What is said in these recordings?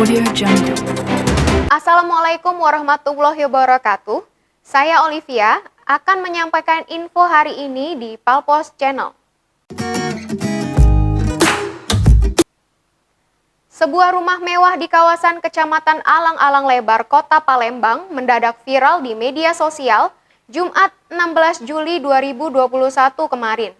Audio Jungle. Assalamualaikum warahmatullahi wabarakatuh. Saya Olivia akan menyampaikan info hari ini di Palpos Channel. Sebuah rumah mewah di kawasan Kecamatan Alang-Alang Lebar, Kota Palembang mendadak viral di media sosial Jumat 16 Juli 2021 kemarin.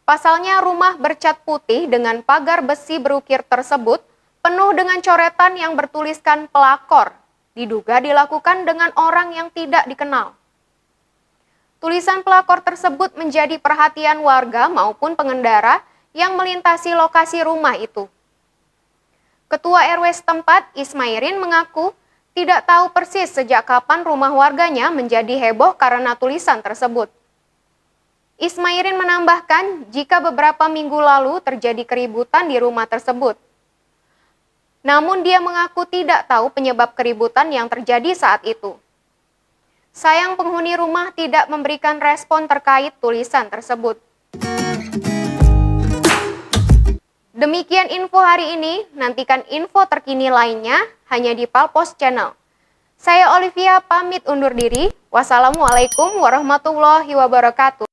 Pasalnya rumah bercat putih dengan pagar besi berukir tersebut penuh dengan coretan yang bertuliskan pelakor, diduga dilakukan dengan orang yang tidak dikenal. Tulisan pelakor tersebut menjadi perhatian warga maupun pengendara yang melintasi lokasi rumah itu. Ketua RW setempat, Ismairin, mengaku tidak tahu persis sejak kapan rumah warganya menjadi heboh karena tulisan tersebut. Ismairin menambahkan jika beberapa minggu lalu terjadi keributan di rumah tersebut. Namun dia mengaku tidak tahu penyebab keributan yang terjadi saat itu. Sayang penghuni rumah tidak memberikan respon terkait tulisan tersebut. Demikian info hari ini, nantikan info terkini lainnya hanya di Palpos Channel. Saya Olivia pamit undur diri. Wassalamualaikum warahmatullahi wabarakatuh.